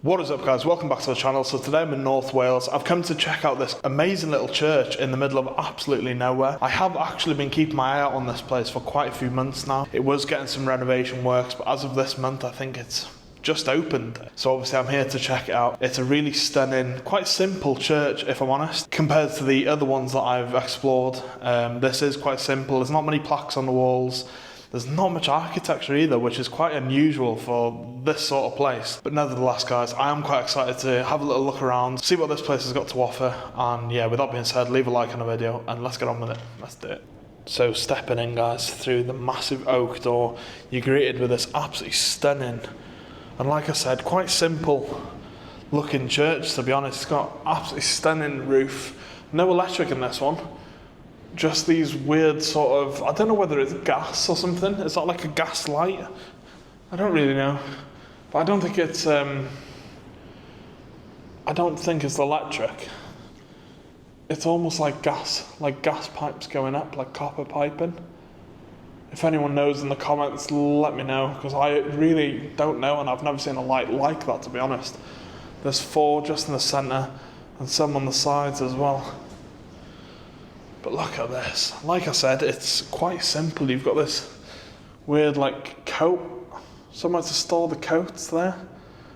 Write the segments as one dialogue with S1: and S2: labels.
S1: What is up, guys? Welcome back to the channel. So today I'm in North Wales. I've come to check out this amazing little church in the middle of absolutely nowhere. I have actually been keeping my eye out on this place for quite a few months now. It was getting some renovation works, but as of this month I think it's just opened. So obviously I'm here to check it out. It's a really stunning, quite simple church, if I'm honest, compared to the other ones that I've explored. This is quite simple. There's not many plaques on the walls. There's not much architecture either, which is quite unusual for this sort of place. But nevertheless, guys, I am quite excited to have a little look around, see what this place has got to offer. And yeah, with that being said, leave a like on the video and let's get on with it. Let's do it. So stepping in, guys, through the massive oak door, you're greeted with this absolutely stunning, and like I said, quite simple looking church, to be honest. It's got absolutely stunning roof. No electric in this one. Just these weird sort of, I don't know whether it's gas or something. Is that like a gas light? I don't really know. But I don't think it's electric. It's almost like gas pipes going up, like copper piping. If anyone knows in the comments, let me know, because I really don't know, and I've never seen a light like that, to be honest. There's 4 just in the centre and some on the sides as well. But look at this. Like I said, it's quite simple. You've got this weird like coat, somewhere to store the coats there,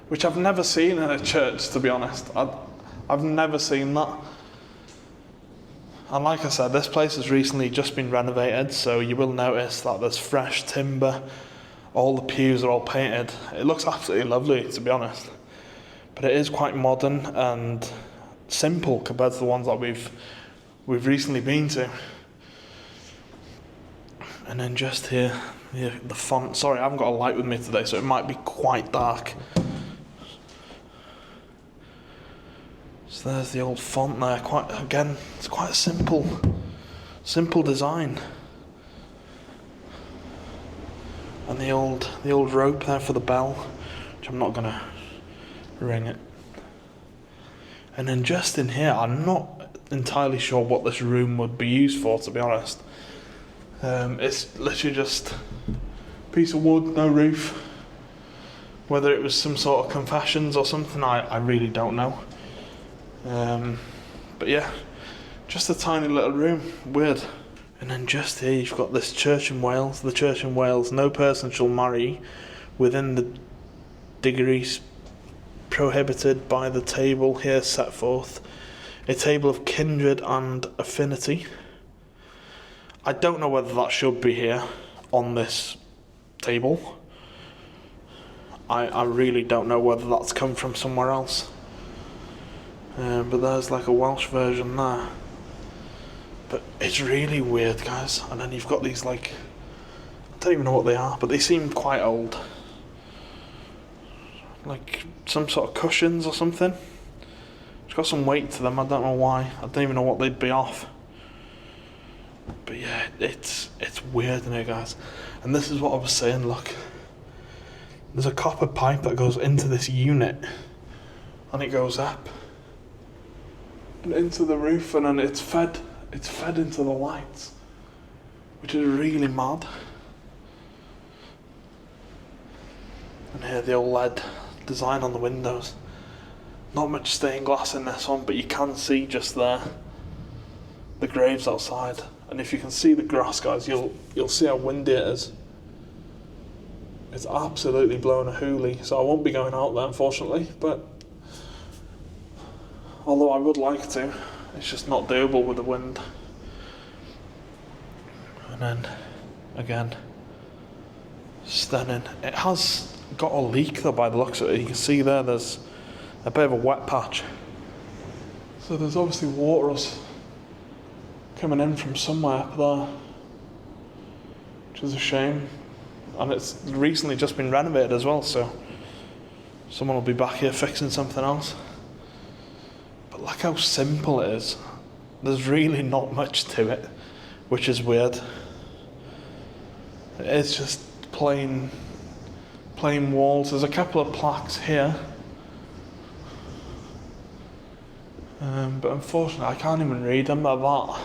S1: which I've never seen in a church, to be honest. I've never seen that. And like I said, this place has recently just been renovated, so you will notice that there's fresh timber. All the pews are all painted. It looks absolutely lovely, to be honest. But it is quite modern and simple compared to the ones that we've recently been to. And then just here, the font. Sorry, I haven't got a light with me today, so it might be quite dark. So there's the old font there. It's quite a simple design. And the old rope there for the bell, which I'm not gonna ring it. And then just in here, I'm not entirely sure what this room would be used for, to be honest. It's literally just a piece of wood, no roof. Whether it was some sort of confessions or something, I really don't know. But yeah, just a tiny little room, weird. And then just here you've got this church in Wales. The church in Wales: no person shall marry within the degrees prohibited by the table here set forth, a table of kindred and affinity. I don't know whether that should be here on this table. I really don't know whether that's come from somewhere else. But there's like a Welsh version there. But it's really weird, guys. And then you've got these like, I don't even know what they are, but they seem quite old. Like some sort of cushions or something. It's got some weight to them, I don't know why. I don't even know what they'd be off. But yeah, it's weird in here, guys. And this is what I was saying, look. There's a copper pipe that goes into this unit, and it goes up and into the roof, and then it's fed into the lights, which is really mad. And here the old LED design on the windows. Not much stained glass in this one, but you can see just there the graves outside. And if you can see the grass, guys, you'll see how windy it is. It's absolutely blowing a hoolie, so I won't be going out there, unfortunately. But although I would like to, it's just not doable with the wind. And then again, stunning. It has got a leak though, by the looks of it. You can see there's a bit of a wet patch. So there's obviously water coming in from somewhere up there, which is a shame. And it's recently just been renovated as well, so someone will be back here fixing something else. But look how simple it is. There's really not much to it, which is weird. It's just plain walls. There's a couple of plaques here. But unfortunately I can't even read them. They're that.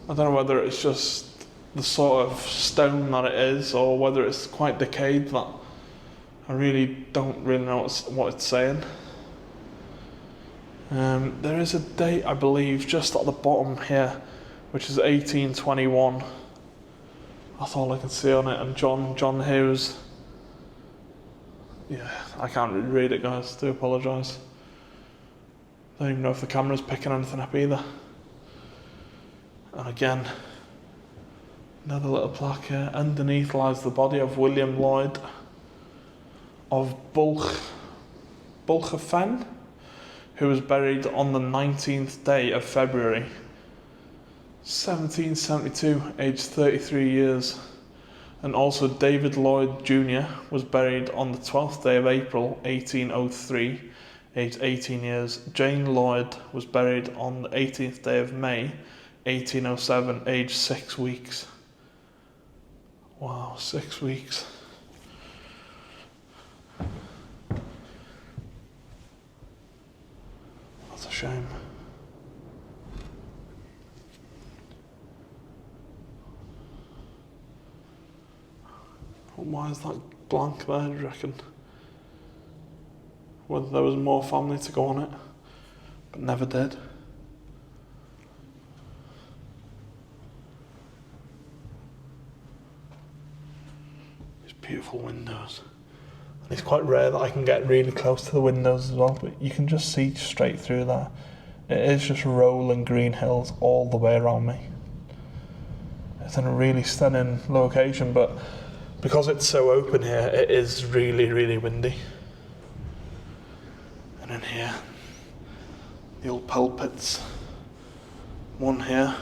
S1: I don't know whether it's just the sort of stone that it is, or whether it's quite decayed that I really don't really know what it's saying. There is a date, I believe, just at the bottom here, which is 1821. That's all I can see on it. And John Hughes. Yeah, I can't really read it, guys. Do apologise. Don't even know if the camera's picking anything up either. And again, another little plaque here. Underneath lies the body of William Lloyd of Bulchafen, who was buried on the 19th day of February 1772, aged 33 years. And also David Lloyd Jr. was buried on the 12th day of April 1803, aged 18 years. Jane Lloyd was buried on the 18th day of May 1807, aged 6 weeks. Wow, 6 weeks. That's a shame. Why is that blank there, do you reckon? Whether there was more family to go on it, but never did. These beautiful windows. And it's quite rare that I can get really close to the windows as well, but you can just see straight through there. It is just rolling green hills all the way around me. It's in a really stunning location, but because it's so open here, it is really, really windy. And in here, the old pulpits. One here,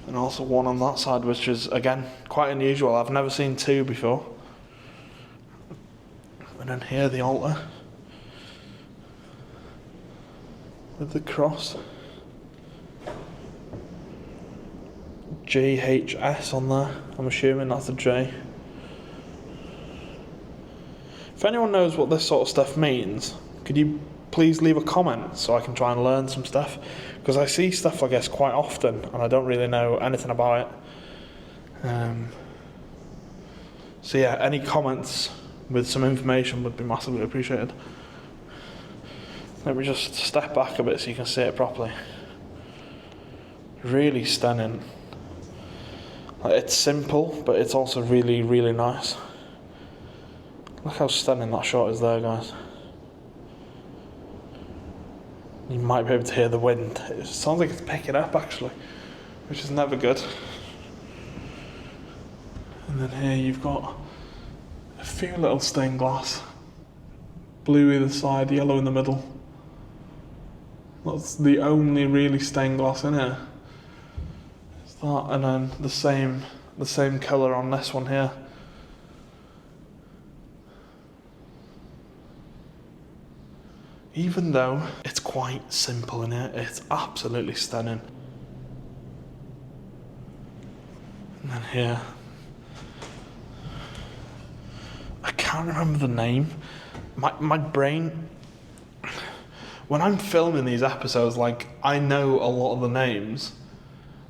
S1: and also one on that side, which is, again, quite unusual. I've never seen two before. And in here, the altar with the cross. JHS on there. I'm assuming that's a J. If anyone knows what this sort of stuff means, could you please leave a comment so I can try and learn some stuff? Because I see stuff like this quite often and I don't really know anything about it. So yeah, any comments with some information would be massively appreciated. Let me just step back a bit so you can see it properly. Really stunning. It's simple, but it's also really, really nice. Look how stunning that shot is there, guys. You might be able to hear the wind. It sounds like it's picking up, actually, which is never good. And then here you've got a few little stained glass. Blue either side, yellow in the middle. That's the only really stained glass in here. It's that, and then the same colour on this one here. Even though it's quite simple in here, it's absolutely stunning. And then here, I can't remember the name. My brain, when I'm filming these episodes, like, I know a lot of the names,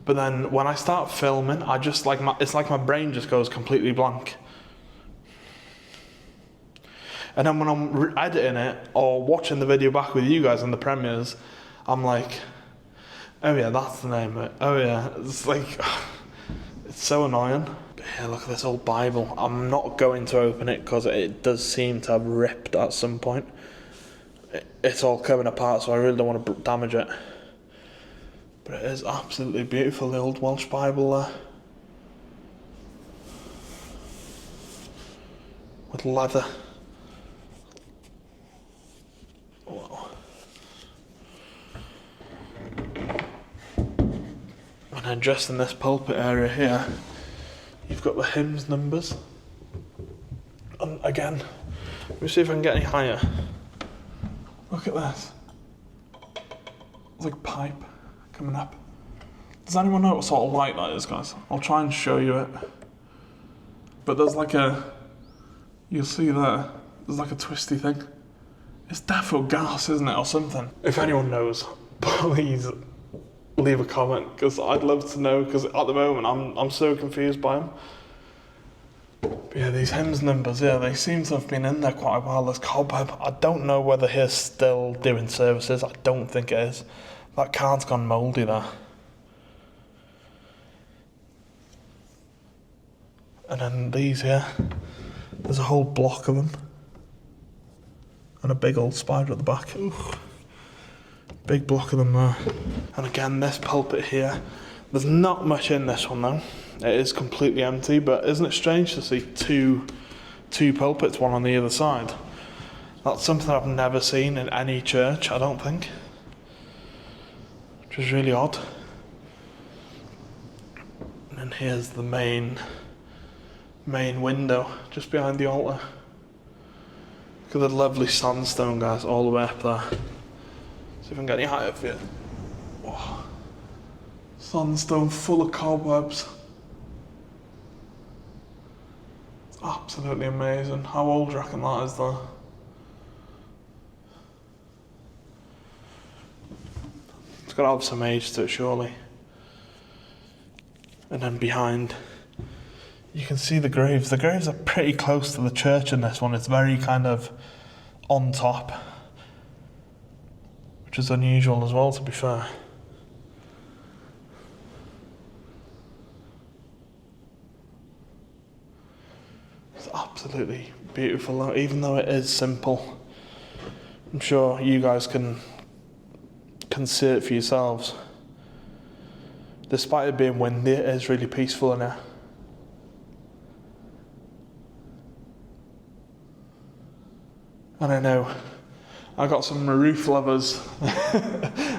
S1: but then when I start filming, I just it's like my brain just goes completely blank. And then when I'm editing it or watching the video back with you guys in the premieres, I'm like, oh yeah, that's the name of it. Oh yeah, it's like, it's so annoying. But here, look at this old Bible. I'm not going to open it because it does seem to have ripped at some point. It's all coming apart, so I really don't want to damage it. But it is absolutely beautiful, the old Welsh Bible there. With leather. Wow. And then just in this pulpit area here, you've got the hymns numbers. And again, let me see if I can get any higher. Look at this. It's like pipe coming up. Does anyone know what sort of light that is, guys? I'll try and show you it. But there's like you'll see there, there's like a twisty thing. It's defo gas, isn't it, or something? If anyone knows, please leave a comment, because I'd love to know, because at the moment I'm so confused by them. But yeah, these hymns numbers, yeah, they seem to have been in there quite a while. There's cobweb. I don't know whether he's still doing services. I don't think it is. That card's gone mouldy there. And then these here, there's a whole block of them. And a big old spider at the back. Ooh. Big block of them there. And again, this pulpit here, there's not much in this one though. It is completely empty, but isn't it strange to see two pulpits, one on the other side? That's something I've never seen in any church, I don't think. Which is really odd. And then here's the main window, just behind the altar. Look at the lovely sandstone, guys, all the way up there. See if I can get any higher for you. Oh. Sandstone full of cobwebs. It's absolutely amazing. How old do you reckon that is though? It's got to have some age to it, surely. And then behind, you can see the graves. The graves are pretty close to the church in this one. It's very kind of on top, which is unusual as well, to be fair. It's absolutely beautiful though, even though it is simple. I'm sure you guys can see it for yourselves. Despite it being windy, it is really peaceful in here. And I know I got some roof lovers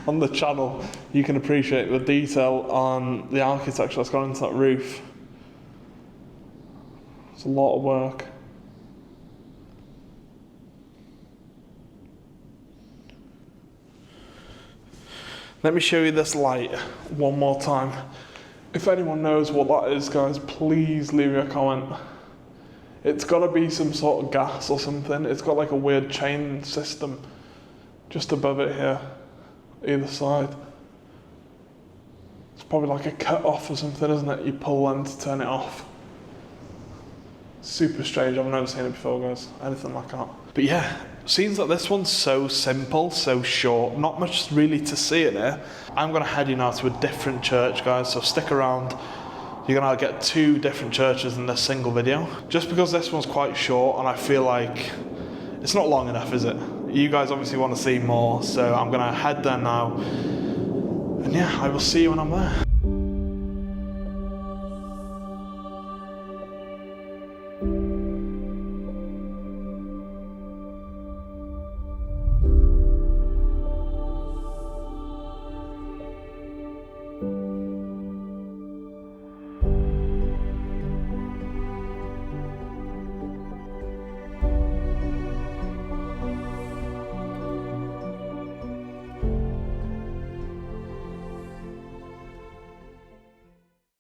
S1: on the channel. You can appreciate the detail on the architecture that's gone into that roof. It's a lot of work. Let me show you this light one more time. If anyone knows what that is, guys, please leave me a comment. It's got to be some sort of gas or something. It's got like a weird chain system just above it here, either side. It's probably like a cut off or something, isn't it? You pull them to turn it off. Super strange. I've never seen it before, guys. Anything like that. But yeah, scenes like this one's so simple, so short. Not much really to see in here. I'm going to head you now to a different church, guys, so stick around. You're going to get two different churches in this single video. Just because this one's quite short and I feel like it's not long enough, is it? You guys obviously want to see more, so I'm going to head there now. And yeah, I will see you when I'm there.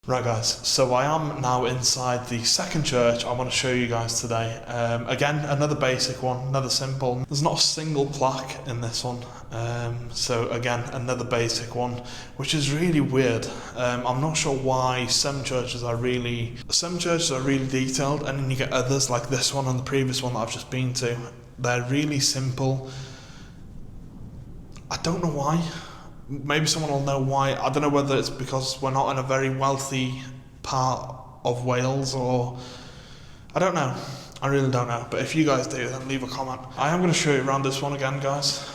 S1: Right guys, so I am now inside the second church I want to show you guys today. Again, another basic one, another simple. There's not a single plaque in this one. So again, another basic one, which is really weird. I'm not sure why some churches are really detailed, and then you get others like this one and the previous one that I've just been to. They're really simple. I don't know why. Maybe someone will know why. I don't know whether it's because we're not in a very wealthy part of Wales, or I don't know. I really don't know. But if you guys do, then leave a comment. I am going to show you around this one again, guys.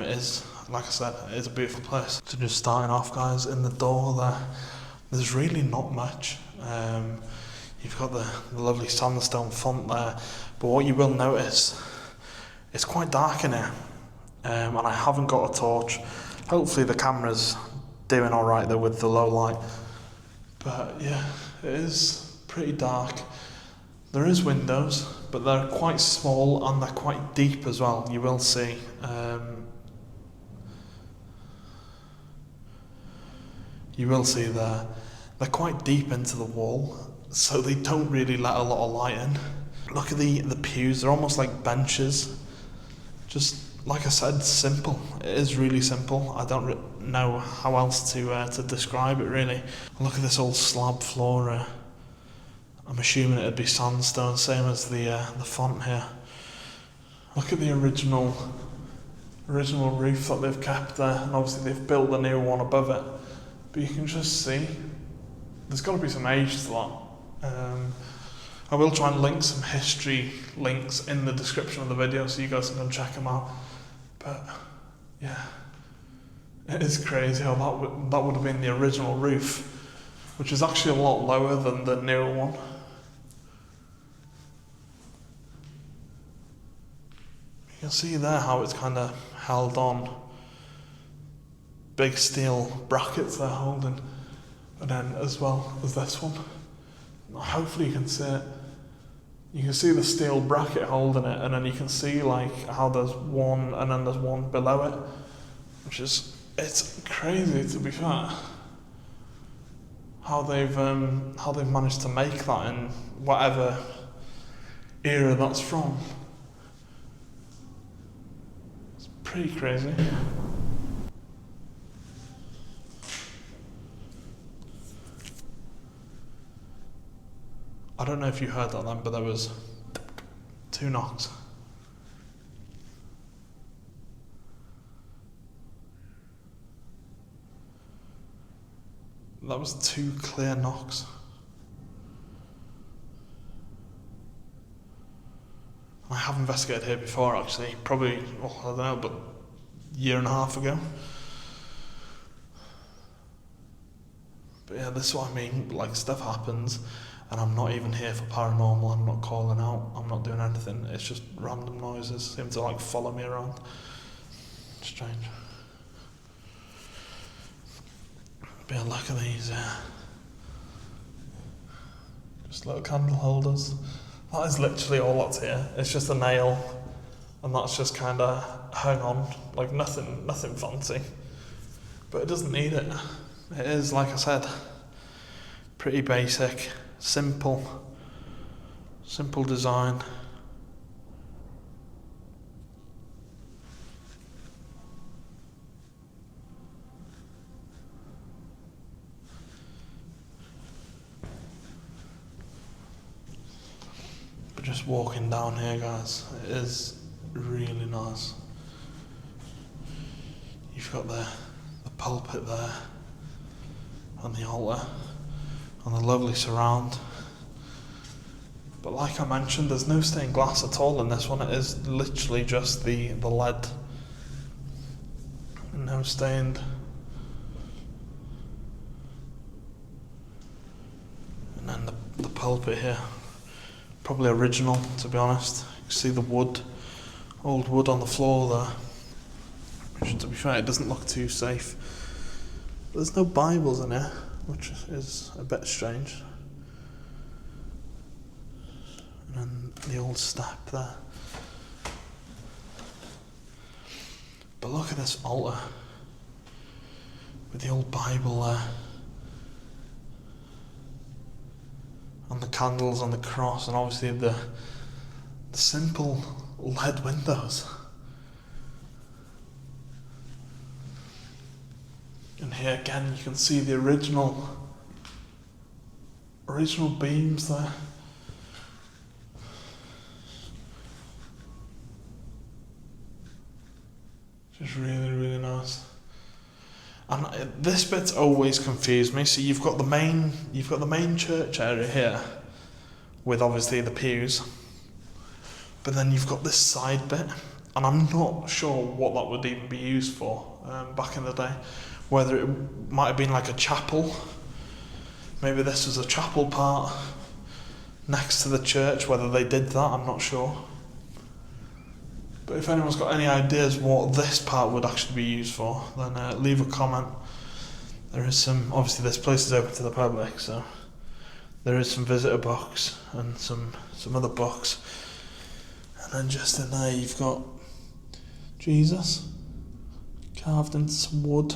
S1: It is, like I said, it is a beautiful place. So just starting off, guys, in the door there, there's really not much. You've got the lovely sandstone font there, but what you will notice, it's quite dark in here, and I haven't got a torch. Hopefully the camera's doing all right though with the low light. But yeah, it is pretty dark. There is windows, but they're quite small and they're quite deep as well, you will see. You will see there. They're quite deep into the wall, so they don't really let a lot of light in. Look at the pews, they're almost like benches. Just, like I said, simple. It is really simple. I don't know how else to describe it really. Look at this old slab floor. I'm assuming it'd be sandstone, same as the font here. Look at the original roof that they've kept there, and obviously they've built the new one above it. But you can just see there's got to be some age to that. I will try and link some history links in the description of the video so you guys can go and check them out. But yeah, it is crazy how that would have been the original roof, which is actually a lot lower than the newer one. You can see there how it's kind of held on. Big steel brackets they're holding, and then as well as this one. Hopefully you can see it. You can see the steel bracket holding it, and then you can see like how there's one and then there's one below it, which is, it's crazy to be fair. How they've managed to make that in whatever era that's from. It's pretty crazy. I don't know if you heard that then, but there was 2 knocks. That was 2 clear knocks. I have investigated here before actually, probably, well, I don't know, but a year and a half ago. But yeah, this is what I mean, like stuff happens and I'm not even here for paranormal, I'm not calling out, I'm not doing anything, it's just random noises seem to like follow me around. Strange. But yeah, look at these, just little candle holders. That is literally all that's here. It's just a nail, and that's just kind of hung on, like nothing fancy. But it doesn't need it. It is, like I said, pretty basic, simple design. But just walking down here, guys, it is really nice. You've got the pulpit there, and the altar, and the lovely surround. But like I mentioned, there's no stained glass at all in this one. It is literally just the lead. No stained. And then the pulpit here, probably original to be honest. You can see the wood, old wood on the floor there. Which, to be fair, it doesn't look too safe. There's no Bibles in here, which is a bit strange. And then the old step there. But look at this altar with the old Bible there. And the candles on the cross, and obviously the simple lead windows. And here again you can see the original beams there. Just really nice. And this bit's always confused me. So you've got the main church area here, with obviously the pews. But then you've got this side bit, and I'm not sure what that would even be used for back in the day. Whether it might have been like a chapel. Maybe this was a chapel part next to the church. Whether they did that, I'm not sure. But if anyone's got any ideas what this part would actually be used for, then leave a comment. There is obviously this place is open to the public, so there is some visitor books and some other books. And then just in there you've got Jesus carved into some wood.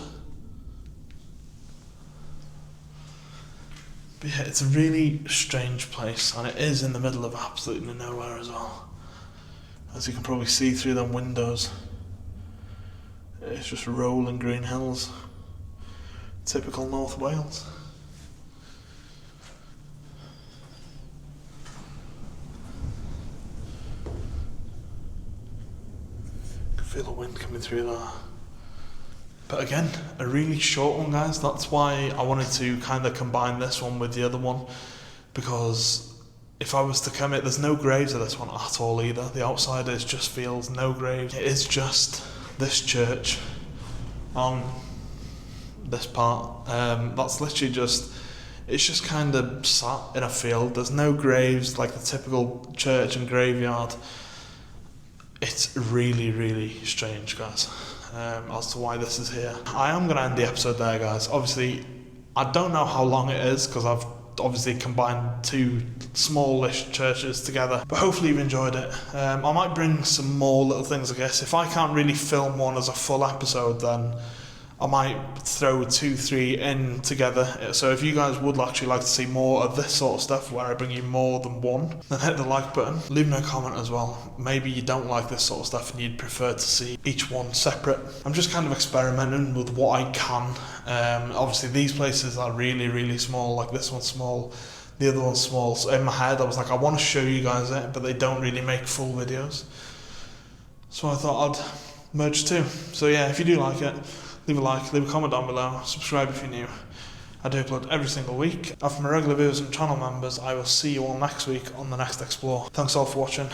S1: But yeah, it's a really strange place, and it is in the middle of absolutely nowhere as well. As you can probably see through them windows, it's just rolling green hills. Typical North Wales. Feel the wind coming through there. But again, a really short one, guys. That's why I wanted to kind of combine this one with the other one, because if I was to come in, there's no graves of this one at all either. The outside just feels no graves. It is just this church on this part. That's literally just, it's just kind of sat in a field. There's no graves like the typical church and graveyard. It's really, really strange, guys, as to why this is here. I am going to end the episode there, guys. Obviously, I don't know how long it is, because I've obviously combined two smallish churches together, but hopefully you've enjoyed it. I might bring some more little things, I guess. If I can't really film one as a full episode, then I might throw 2-3 in together. So if you guys would actually like to see more of this sort of stuff where I bring you more than one, then hit the like button. Leave me a comment as well. Maybe you don't like this sort of stuff and you'd prefer to see each one separate. I'm just kind of experimenting with what I can. Obviously these places are really, really small. Like this one's small, the other one's small. So in my head I was like, I want to show you guys it, but they don't really make full videos. So I thought I'd merge two. So yeah, if you do like it, leave a like, leave a comment down below, subscribe if you're new. I do upload every single week. And for my regular viewers and channel members, I will see you all next week on the next Explore. Thanks all for watching.